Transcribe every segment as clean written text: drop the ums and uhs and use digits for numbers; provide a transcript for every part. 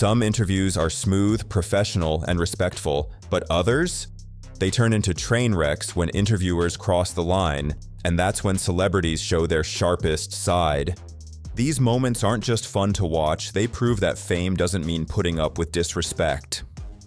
Some interviews are smooth, professional, and respectful, but others? They turn into train wrecks when interviewers cross the line, and that's when celebrities show their sharpest side. These moments aren't just fun to watch, they prove that fame doesn't mean putting up with disrespect.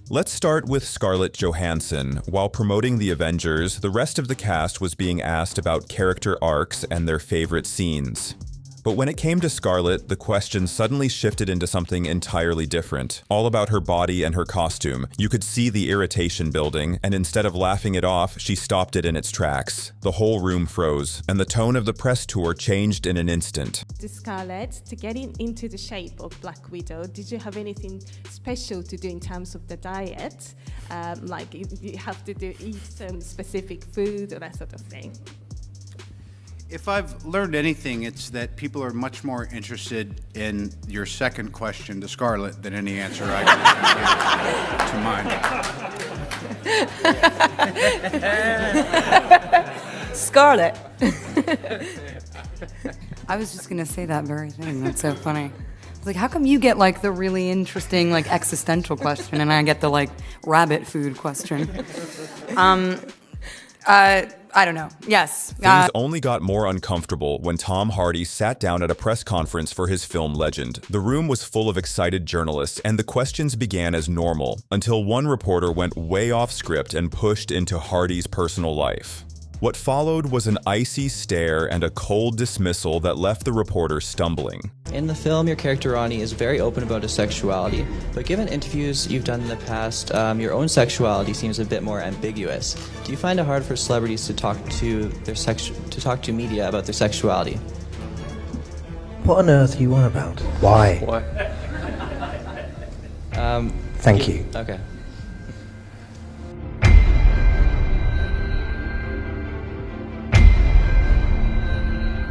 Let's start with Scarlett Johansson. While promoting the Avengers, the rest of the cast was being asked about character arcs and their favorite scenes. But when it came to Scarlett, the question suddenly shifted into something entirely different, all about her body and her costume. You could see the irritation building, and instead of laughing it off, she stopped it in its tracks. The whole room froze, and the tone of the press tour changed in an instant. Scarlett, to get into the shape of Black Widow, did you have anything special to do in terms of the diet? Like you have to eat some specific food or that sort of thing? If I've learned anything, it's that people are much more interested in your second question to Scarlett than any answer I can give to mine. Scarlett. I was just gonna say that very thing. That's so funny. I was like, how come you get like the really interesting like existential question and I get the like rabbit food question? I don't know. Yes. Things only got more uncomfortable when Tom Hardy sat down at a press conference for his film Legend. The room was full of excited journalists, and the questions began as normal, until one reporter went way off script and pushed into Hardy's personal life. What followed was an icy stare and a cold dismissal that left the reporter stumbling. In the film, your character Ronnie is very open about his sexuality, but given interviews you've done in the past, your own sexuality seems a bit more ambiguous. Do you find it hard for celebrities to talk to media about their sexuality? What on earth are you on about? Why? What? Thank you. Okay.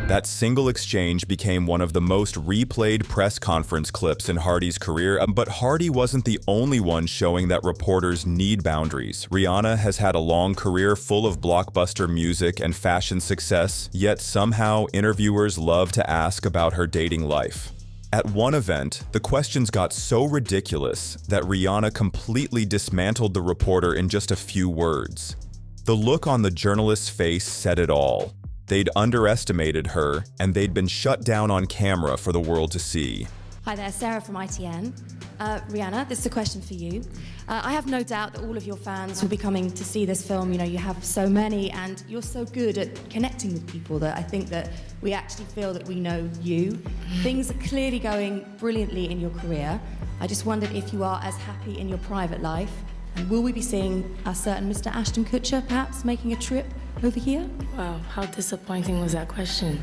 That single exchange became one of the most replayed press conference clips in Hardy's career, but Hardy wasn't the only one showing that reporters need boundaries. Rihanna has had a long career full of blockbuster music and fashion success, yet somehow interviewers love to ask about her dating life. At one event, the questions got so ridiculous that Rihanna completely dismantled the reporter in just a few words. The look on the journalist's face said it all. They'd underestimated her, and they'd been shut down on camera for the world to see. Hi there, Sarah from ITN. Rihanna, this is a question for you. I have no doubt that all of your fans will be coming to see this film. You know, you have so many, and you're so good at connecting with people that I think that we actually feel that we know you. Things are clearly going brilliantly in your career. I just wondered if you are as happy in your private life, and will we be seeing a certain Mr. Ashton Kutcher perhaps making a trip over here? Wow, how disappointing was that question?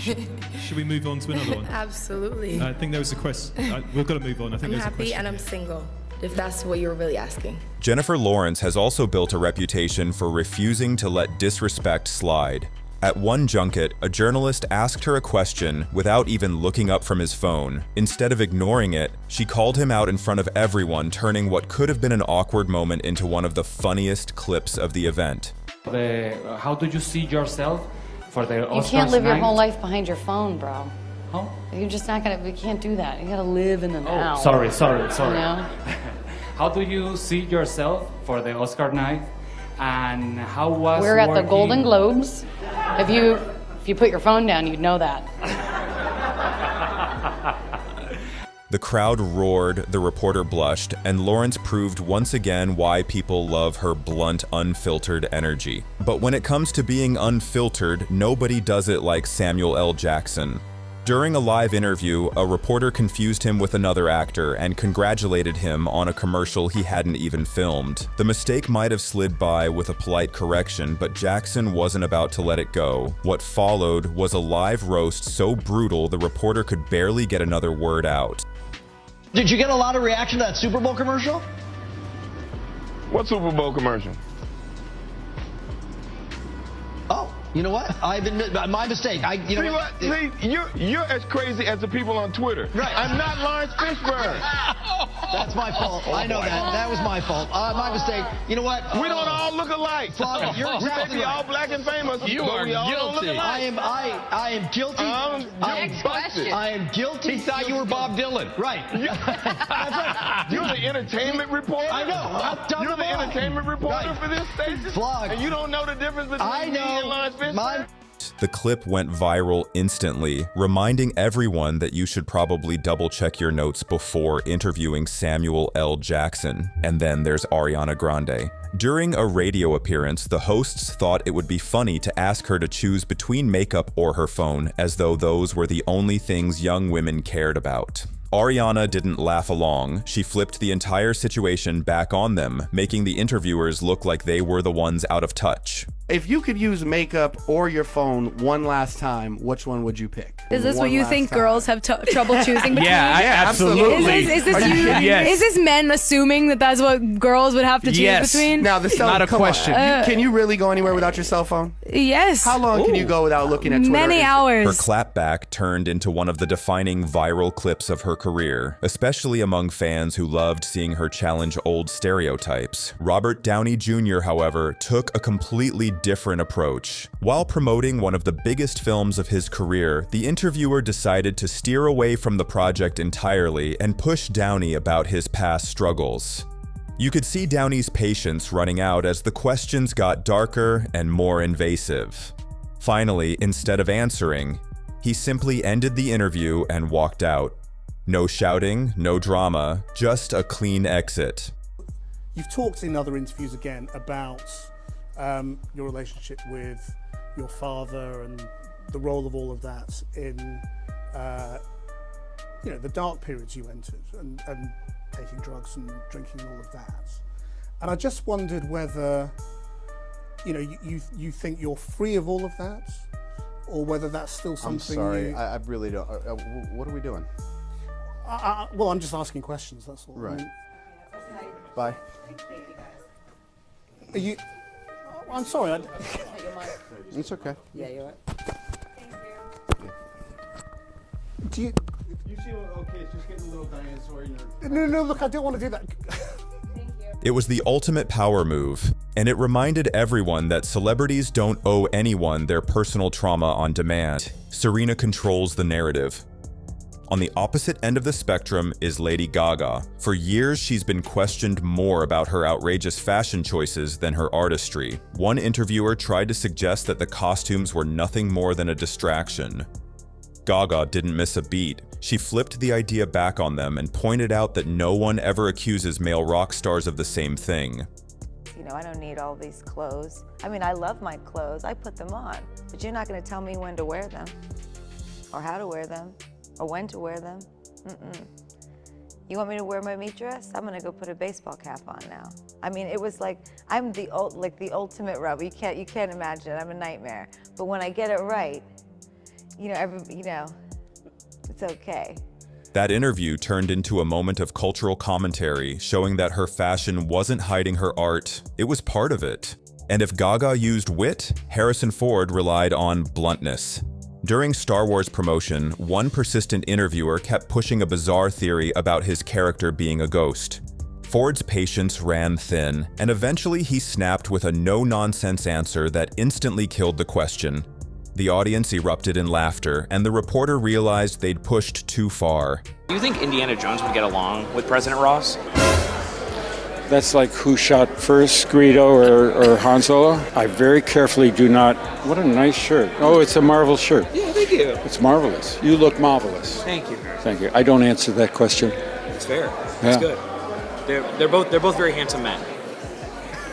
Should we move on to another one? Absolutely. I think there was a question. We've got to move on. I think I'm there's a question. happy and I'm single, if that's what you're really asking. Jennifer Lawrence has also built a reputation for refusing to let disrespect slide. At one junket, a journalist asked her a question without even looking up from his phone. Instead of ignoring it, she called him out in front of everyone, turning what could have been an awkward moment into one of the funniest clips of the event. How do you see yourself for the Oscars? You can't live your whole life behind your phone, bro. Huh? You're just not gonna, you can't do that. You gotta live in the now. Oh, sorry. You know? How do you see yourself for the Oscar night? And how was We're at the working... Golden Globes. If you put your phone down, you'd know that. The crowd roared, the reporter blushed, and Lawrence proved once again why people love her blunt, unfiltered energy. But when it comes to being unfiltered, nobody does it like Samuel L. Jackson. During a live interview, a reporter confused him with another actor and congratulated him on a commercial he hadn't even filmed. The mistake might have slid by with a polite correction, but Jackson wasn't about to let it go. What followed was a live roast so brutal the reporter could barely get another word out. Did you get a lot of reaction to that Super Bowl commercial? What Super Bowl commercial? Oh, you know what? I've admit my mistake. You're as crazy as the people on Twitter. Right. I'm not Lawrence Fishburne. That's my fault. I know that. That was my fault. My mistake. You know what? We don't all look alike. Father, you're exactly we may be all black and famous. You but are we all don't look guilty. alike. I am guilty. Next question. I am guilty. He thought you were Bob Dylan. Right. That's right. entertainment reporter? I know. I've done You're them the all. entertainment reporter Right. for this station? Vlog. And you don't know the difference between I me know. and Lawrence Fishburne? The clip went viral instantly, reminding everyone that you should probably double-check your notes before interviewing Samuel L. Jackson. And then there's Ariana Grande. During a radio appearance, the hosts thought it would be funny to ask her to choose between makeup or her phone, as though those were the only things young women cared about. Ariana didn't laugh along. She flipped the entire situation back on them, making the interviewers look like they were the ones out of touch. If you could use makeup or your phone one last time, which one would you pick? Is this One what you last think time. girls have trouble choosing between? absolutely. Is this Are you kidding? is this men assuming that that's what girls would have to choose between? Now, the Not a question. Can you really go anywhere without your cell phone? Yes. How long can you go without looking at Twitter? Many hours. Her clapback turned into one of the defining viral clips of her career, especially among fans who loved seeing her challenge old stereotypes. Robert Downey Jr., however, took a completely different approach. While promoting one of the biggest films of his career, the interviewer decided to steer away from the project entirely and push Downey about his past struggles. You could see Downey's patience running out as the questions got darker and more invasive. Finally, instead of answering, he simply ended the interview and walked out. No shouting, no drama, just a clean exit. You've talked in other interviews again about your relationship with your father and the role of all of that in the dark periods you entered and taking drugs and drinking and all of that. And I just wondered whether you think you're free of all of that, or whether that's still something. I'm sorry, I really don't. What are we doing? Well, I'm just asking questions, that's all. Right. I mean, Bye. are you? I'm sorry. It's okay. Yeah, you're right. Do you? You seem okay. It's just getting a little dinosaur in your. No, look, I don't want to do that. It was the ultimate power move, and it reminded everyone that celebrities don't owe anyone their personal trauma on demand. Serena controls the narrative. On the opposite end of the spectrum is Lady Gaga. For years, she's been questioned more about her outrageous fashion choices than her artistry. One interviewer tried to suggest that the costumes were nothing more than a distraction. Gaga didn't miss a beat. She flipped the idea back on them and pointed out that no one ever accuses male rock stars of the same thing. I don't need all these clothes. I mean, I love my clothes. I put them on. But you're not going to tell me when to wear them, or how to wear them, or when to wear them. You want me to wear my meat dress? I'm gonna go put a baseball cap on now. I mean, it was like, I'm the ultimate rebel. You can't imagine it. I'm a nightmare. But when I get it right, it's okay. That interview turned into a moment of cultural commentary, showing that her fashion wasn't hiding her art, it was part of it. And if Gaga used wit, Harrison Ford relied on bluntness. During Star Wars promotion, one persistent interviewer kept pushing a bizarre theory about his character being a ghost. Ford's patience ran thin, and eventually he snapped with a no-nonsense answer that instantly killed the question. The audience erupted in laughter, and the reporter realized they'd pushed too far. Do you think Indiana Jones would get along with President Ross? That's like who shot first, Greedo or Han Solo? I very carefully do not. What a nice shirt. Oh, it's a Marvel shirt. Yeah, thank you. It's marvelous. You look marvelous. Thank you. Thank you. I don't answer that question. It's fair. That's good. They're both very handsome men.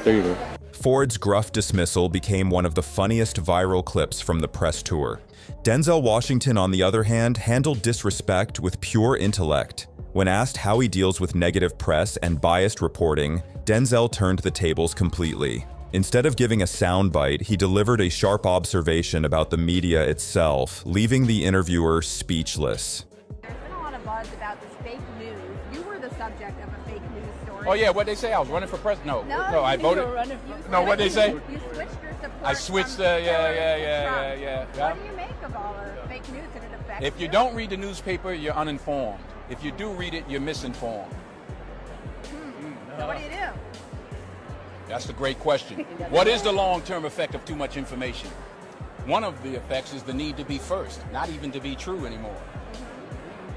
There you go. Ford's gruff dismissal became one of the funniest viral clips from the press tour. Denzel Washington, on the other hand, handled disrespect with pure intellect. When asked how he deals with negative press and biased reporting, Denzel turned the tables completely. Instead of giving a soundbite, he delivered a sharp observation about the media itself, leaving the interviewer speechless. There's been a lot of buzz about this fake news. You were the subject of a fake news story. Oh yeah, what'd they say? I was running for president? No, I voted. You were running for No, what'd they say? You switched your support. I switched from yeah. What do you make of all the fake news and it affects If you don't read the newspaper, you're uninformed. If you do read it, you're misinformed. So what do you do? That's a great question. What is the long-term effect of too much information? One of the effects is the need to be first, not even to be true anymore.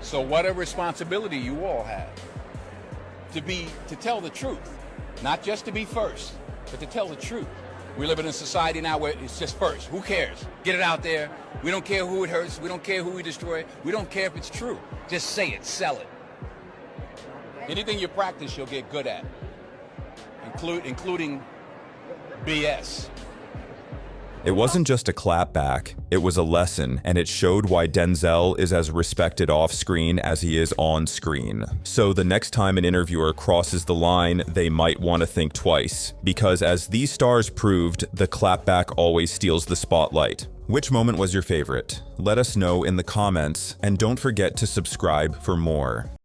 So what a responsibility you all have. to tell the truth, not just to be first, but to tell the truth. We live in a society now where it's just first. Who cares? Get it out there. We don't care who it hurts. We don't care who we destroy. We don't care if it's true. Just say it, sell it. Anything you practice, you'll get good at, including BS. It wasn't just a clapback, it was a lesson, and it showed why Denzel is as respected off-screen as he is on-screen. So the next time an interviewer crosses the line, they might want to think twice, because as these stars proved, the clapback always steals the spotlight. Which moment was your favorite? Let us know in the comments, and don't forget to subscribe for more.